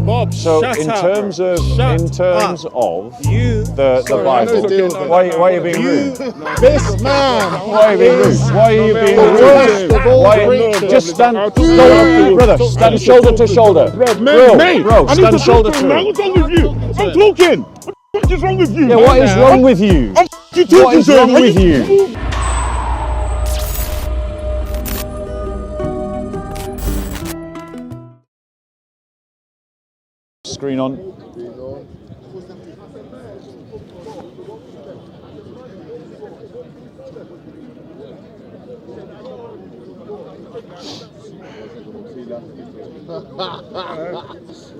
Bob, So shut in up. terms of You, the Bible, why are you being rude? this man. Why are you being rude? Why are you being rude? Just stand, brother, stand shoulder to shoulder. Bro, stand shoulder to shoulder. What's wrong with you? I'm talking. What is wrong with you? Yeah, what is wrong with you? What is wrong with you? Screen on.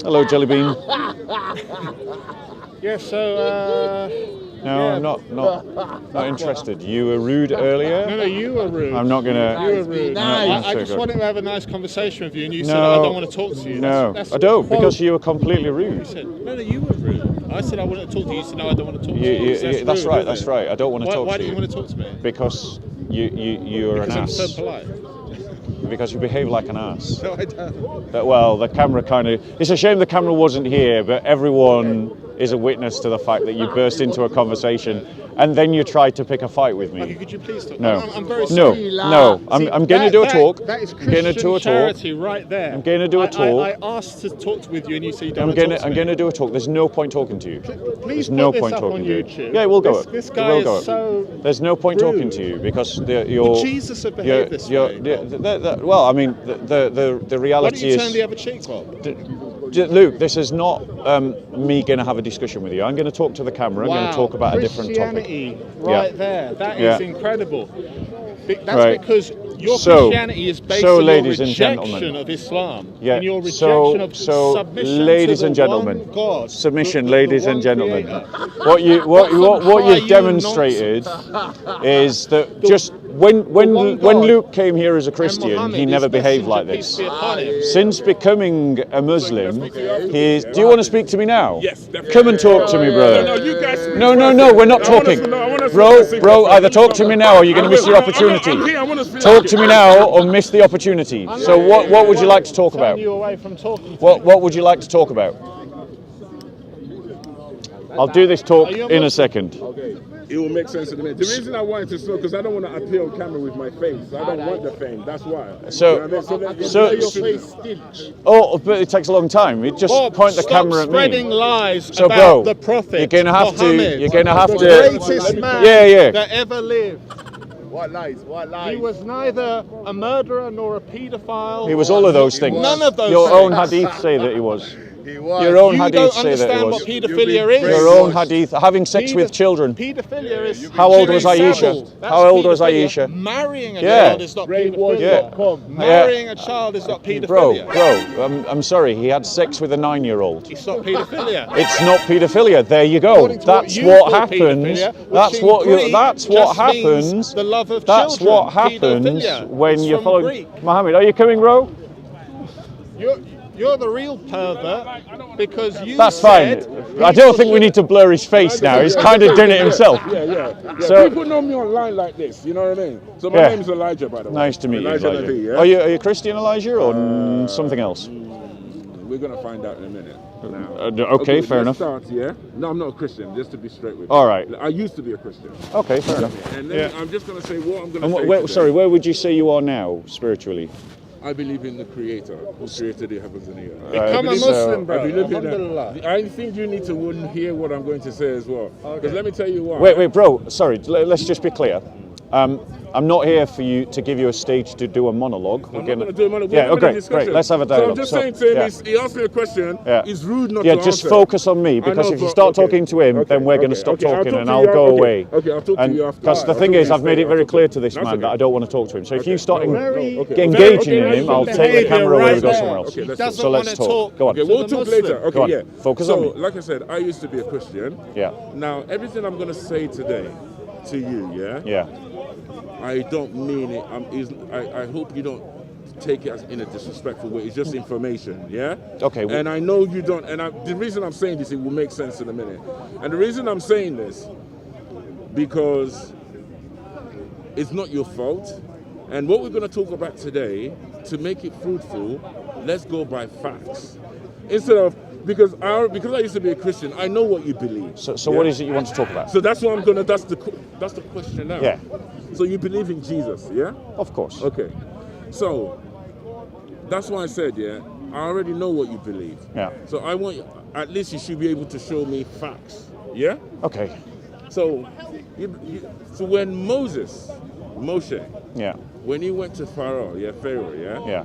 Hello, Jelly Bean. Yeah, so, No, yeah. I'm not interested. You were rude earlier. No, you were rude. I'm not gonna. You were rude. I just wanted to have a nice conversation with you, and you said, I don't want to talk to you. No, That's I don't, quote. because you were completely rude. You said, no, you were rude. I said I wouldn't talk to you. You said, no, I don't want to talk to you. That's rude, right. That's right. I don't want to talk to you. Why do you want to talk to me? Because you're an ass. Because I'm so polite. Because you behave like an ass. No, I don't. Well, the camera kind of. It's a shame the camera wasn't here, but everyone is a witness to the fact that you burst into a conversation and then you tried to pick a fight with me. Okay, could you please talk? No, I'm very sorry. no. I'm going to do a talk. That is I'm going to do a charity talk. right there. I'm going to do a talk. I asked to talk with you, and you say you don't I'm going to do a talk. There's no point talking to you. Please There's no put point this up talking on to you. YouTube. Yeah, we'll go. This guy is so. There's no point rude. talking to you because you're. Would Jesus have behaved this way? Well, I mean, the reality is. Why don't you turn the other cheek, Bob? Luke, this is not me going to have a discussion with you. I'm going to talk to the camera. I'm going to talk about a different topic. Right there. That is incredible. That's Right. because your Christianity is based on your rejection of Islam. And your rejection of submission ladies to and the gentlemen, one God. submission, the ladies one and gentlemen. creator. What you've demonstrated is that just when Luke came here as a Christian, he never behaved like this. Since becoming a Muslim, he's. Do you want to speak to me now? Yes, definitely. Come and talk to me, brother. No, you guys. No, we're not talking. Bro, either talk to me now or you're going to miss your opportunity. Talk to me now or miss the opportunity. So what would you like to talk about? What would you like to talk about? I'll do this talk in a second. Okay. It will make sense in a minute. The reason I wanted to slow, because I don't want to appear on camera with my face. I don't want the fame. That's why. But it takes a long time. You just point the camera at me. Spreading lies about the Prophet. You're going to have Muhammad, to. You're going to have to. The greatest man that ever lived. What lies? What lies? He was neither a murderer nor a paedophile. He was all of those things. None of those Your own things. hadith say that he was. Your own you hadith don't say that it understand was. what paedophilia is. Your own hadith, having sex with children. Paedophilia is. How old was Aisha? How old was Aisha? Marrying a child is not paedophilia. Marrying a child is not paedophilia. Bro, I'm sorry. He had sex with a 9-year-old. It's not paedophilia. It's not paedophilia. There you go. That's what happens. That's what happens. The love of That's children. what happens when you follow. Greek. Mohammed, are you coming, bro? You're the real pervert because you. That's fine. I don't think we need to blur his face now. He's kind of done it himself. Yeah. So, people know me online like this. You know what I mean? So my name's Elijah, by the way. Nice to meet you, Elijah. Elijah. Are you Christian, Elijah, or something else? We're gonna find out in a minute. Okay, fair enough. Start, yeah? No, I'm not a Christian. Just to be straight with you. All right. I used to be a Christian. Okay, fair enough. And then I'm just gonna say what I'm gonna say. Sorry, where would you say you are now spiritually? I believe in the Creator who created the heavens and the earth. Become a Muslim, bro. I believe in that. I think you need to hear what I'm going to say as well. Because let me tell you why. Wait, bro. Sorry, let's just be clear. I'm not here for you to give you a stage to do a monologue. I'm not going to do a monologue. Yeah, great. Let's have a dialogue. So I'm just saying to him, he asked me a question. It's rude not to answer. Yeah, just focus on me, because if you start talking to him, then we're going to stop talking and I'll go away. Okay, I'll talk to you after. Because the thing is, I've made it very clear to this man that I don't want to talk to him. So if you start engaging in him, I'll take the camera away and go somewhere else. So let's talk. Go on. Okay, we'll talk later. Okay, yeah. Focus on me. So, like I said, I used to be a Christian. Yeah. Now, everything I'm going to say today to you, Yeah. I don't mean it. I hope you don't take it as in a disrespectful way. It's just information, yeah? Okay. And I know you don't. And the reason I'm saying this, it will make sense in a minute. And the reason I'm saying this, because it's not your fault. And what we're going to talk about today, to make it fruitful, let's go by facts. Instead of because I used to be a Christian, I know what you believe. So what is it you want to talk about? So that's what I'm gonna. That's the question now. Yeah. So you believe in Jesus, yeah? Of course. Okay. So that's why I said, yeah, I already know what you believe. Yeah. So I want, at least you should be able to show me facts. Yeah? Okay. So so when Moshe, Yeah. when he went to Pharaoh, yeah? Yeah.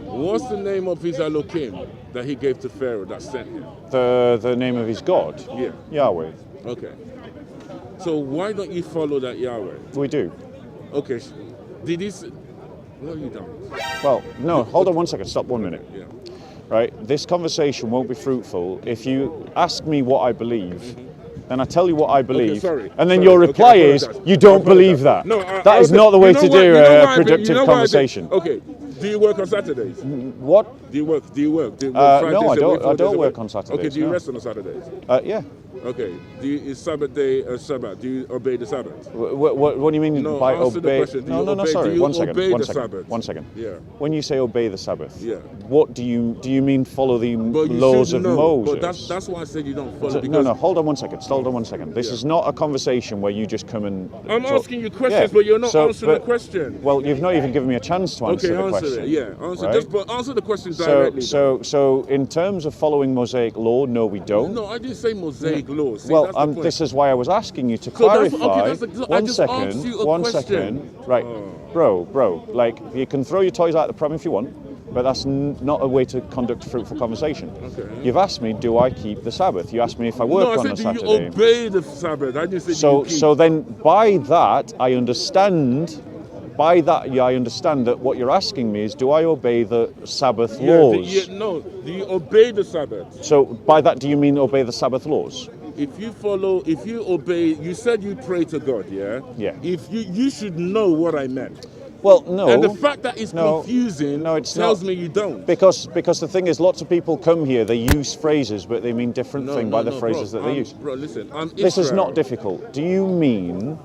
What's the name of his Elohim that he gave to Pharaoh that sent him? The name of his God? Yeah. Yahweh. Okay. So why don't you follow that Yahweh? We do. Okay. Did he say, what have you done? Well, no, hold on one second, stop 1 minute. Yeah. Right, this conversation won't be fruitful if you ask me what I believe, then I tell you what I believe, and then your reply is, you don't believe that. No, that is not the way to do a productive conversation. Okay, do you work on Saturdays? What? Do you work? No, I don't work on Saturdays. Okay, do you no. rest on the Saturdays? Yeah. Okay, is Sabbath day a Sabbath? Do you obey the Sabbath? What do you mean by answer obey? The question. No, sorry, one second. Sabbath? 1 second. Yeah. When you say obey the Sabbath, yeah. What do you mean follow the laws of Moses? But that's why I said you don't follow. No, hold on 1 second. Hold on 1 second. This is not a conversation where you just come and I'm talk. asking you questions, but you're not answering the question. Well, you've not even given me a chance to answer the question. It. Yeah, answer. Right? Just answer the question directly. So in terms of following Mosaic law, no, we don't. No, I didn't say Mosaic law. See, well, this is why I was asking you to clarify. One second. Right, bro. Like, you can throw your toys out the pram if you want, but that's not a way to conduct a fruitful conversation. Okay. You've asked me, do I keep the Sabbath? You asked me if I work on a Saturday. Do you obey the Sabbath? I didn't say So then, by that, I understand. By that, I understand that what you're asking me is, do I obey the Sabbath laws? Do you obey the Sabbath? So by that, do you mean obey the Sabbath laws? If you obey, you said you pray to God, yeah? Yeah. If you should know what I meant. Well, no. And the fact that it's confusing tells me you don't. Because the thing is, lots of people come here, they use phrases, but they mean different thing by the phrases that they use. Bro, listen, this is not difficult. Do you mean,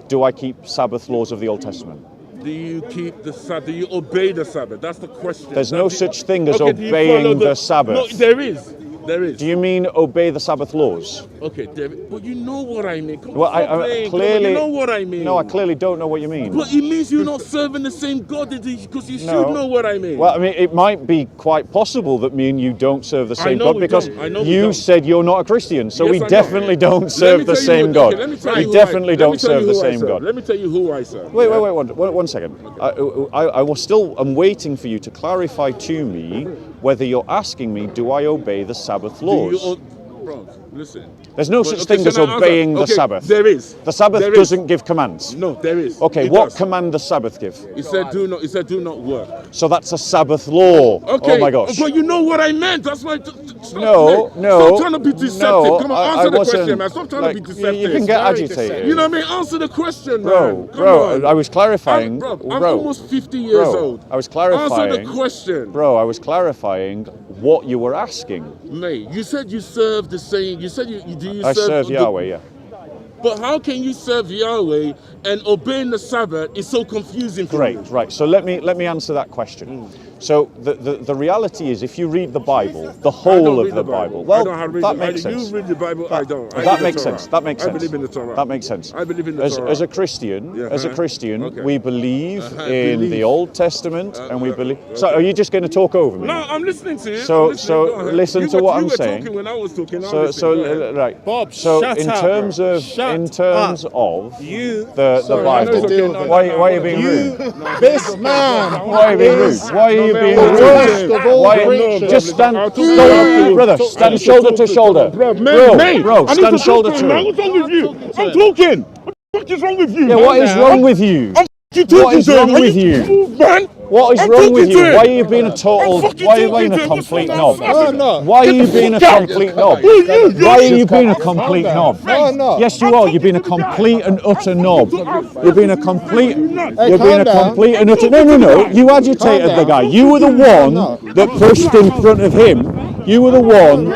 do I keep Sabbath laws of the Old Testament? Do you keep the Sabbath? Do you obey the Sabbath? That's the question. There's no such thing as obeying the Sabbath. No, there is. Do you mean obey the Sabbath laws? Okay, David, but you know what I mean. Well, I clearly, you know what I mean. No, I clearly don't know what you mean. But it means you're not serving the same God, because you should know what I mean. Well, I mean, it might be quite possible that me and you don't serve the same God, because you said you're not a Christian, so we definitely don't serve the same God. We definitely don't serve the same God. Let me tell you who I serve. Wait, 1 second. I was still, I'm waiting for you to clarify to me whether you're asking me, do I obey the Sabbath laws? Bro, listen. There's no such thing as obeying the Sabbath. There is. The Sabbath doesn't give commands. No, there is. Okay, what command does Sabbath give? It said do not work. So that's a Sabbath law. Okay. Oh my gosh. But you know what I meant. That's why. No. Stop trying to be deceptive. No, Come on, answer the question, man. Stop trying to be deceptive. You can get agitated. You know what I mean? Answer the question, man. Bro, I was clarifying. I'm almost 50 years old. I was clarifying. Answer the question. Bro, I was clarifying what you were asking. Mate, you said you serve the same. You said I serve Yahweh, yeah. But how can you serve Yahweh and obeying the Sabbath is so confusing for you? Right. So let me answer that question. So the reality is, if you read the Bible, the whole of the Bible, well, that makes sense. You read the Bible, I don't. That makes sense. That makes sense. I believe in the Torah. That makes sense. I believe in the Torah. As a Christian, we believe in the Old Testament, and we believe. So, are you just going to talk over me? No, I'm listening to you. So listen to what I'm saying. You were talking when I was talking. Right, Bob. So shut in up, terms bro. of the Bible, why are you being rude? This man. Why are you being rude? Why are you being rude? Just stand, brother. Stand shoulder to shoulder, bro. Stand shoulder to shoulder. What's wrong with you? I'm talking. What is wrong with you? Yeah, what is wrong with you? What is wrong with you? What is wrong with you? Why are you being a total? Why are you being a complete knob? Why are you being a complete knob? Why are you being a complete knob? Yes, you are. You're being a complete and utter knob. You're being a complete. You're being a complete and utter. No. You agitated the guy. You were the one that pushed in front of him. You were the one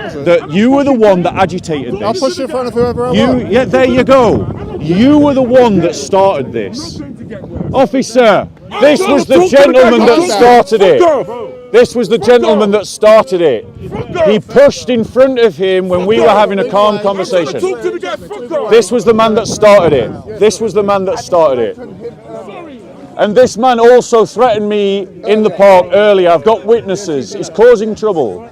that agitated this. I'll push in front of whoever I want. Yeah, there you go. You were the one that started this. Officer, this was the gentleman that started it. This was the gentleman that started it. He pushed in front of him when we were having a calm conversation. This was the man that started it. This was the man that started it. And this man also threatened me in the park earlier. I've got witnesses. He's causing trouble.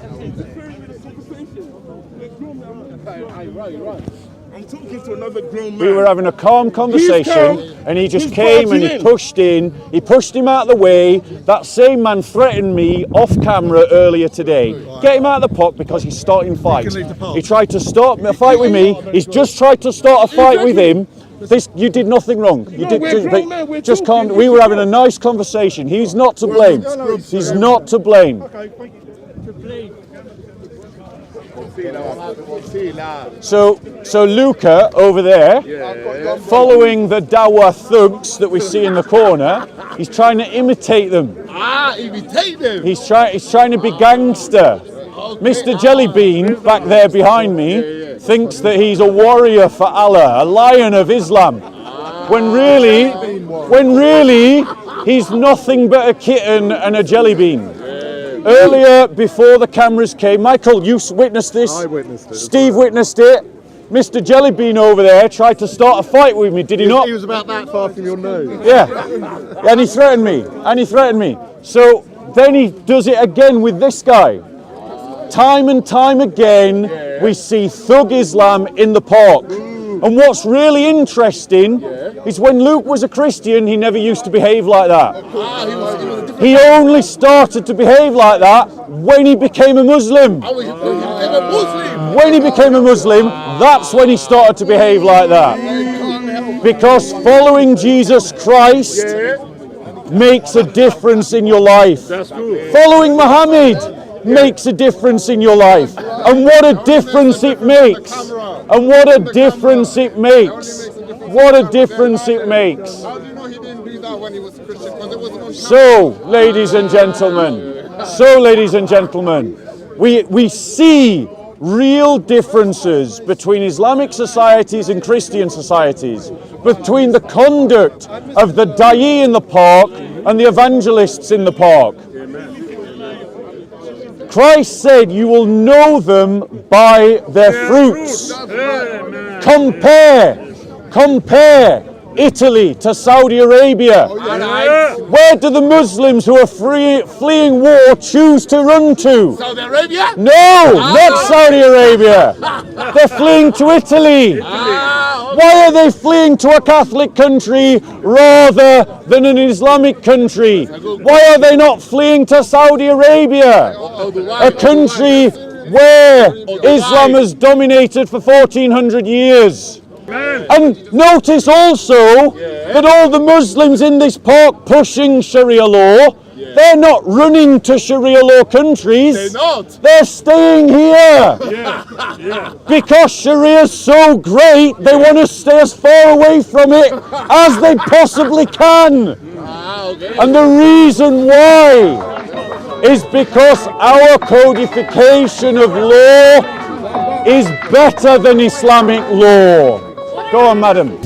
I'm talking to another grown man. We were having a calm conversation and he just came and he pushed in. He pushed him out of the way. That same man threatened me off camera earlier today. Get him out of the park because he's starting fights. He tried to start a fight with me. He's just tried to start a fight with him. You did nothing wrong. You did just calm. We were having a nice conversation. He's not to blame. He's not to blame. So Luca over there, following the Dawa thugs that we see in the corner, he's trying to imitate them. Imitate them. He's trying to be gangster. Mr. Jellybean back there behind me thinks that he's a warrior for Allah, a lion of Islam, when really he's nothing but a kitten and a jelly bean. Earlier, before the cameras came, Michael, you witnessed this. I witnessed it. Steve witnessed it. Mr. Jellybean over there tried to start a fight with me, did he not? He was about that far from your nose. Yeah, and he threatened me. So then he does it again with this guy. Time and time again, we see thug Islam in the park. And what's really interesting is when Luke was a Christian, he never used to behave like that. He only started to behave like that when he became a Muslim. When he became a Muslim, that's when he started to behave like that. Because following Jesus Christ makes a difference in your life. Following Muhammad makes a difference in your life. And what a difference it makes. And what a difference it makes. What a difference it makes. How do you know he didn't do that when he was a Christian? Because it wasn't on So, ladies and gentlemen, we see real differences between Islamic societies and Christian societies, between the conduct of the da'i in the park and the evangelists in the park. Christ said, you will know them by their fruits. Compare Italy to Saudi Arabia. Where do the Muslims who are fleeing war choose to run to? Saudi Arabia? No, not Saudi Arabia. They're fleeing to Italy. Why are they fleeing to a Catholic country rather than an Islamic country? Why are they not fleeing to Saudi Arabia, a country where Islam has dominated for 1400 years? And notice also that all the Muslims in this park pushing Sharia law, they're not running to Sharia law countries. They're not. They're staying here. Because Sharia is so great, they want to stay as far away from it as they possibly can. And the reason why is because our codification of law is better than Islamic law. Go on, madam.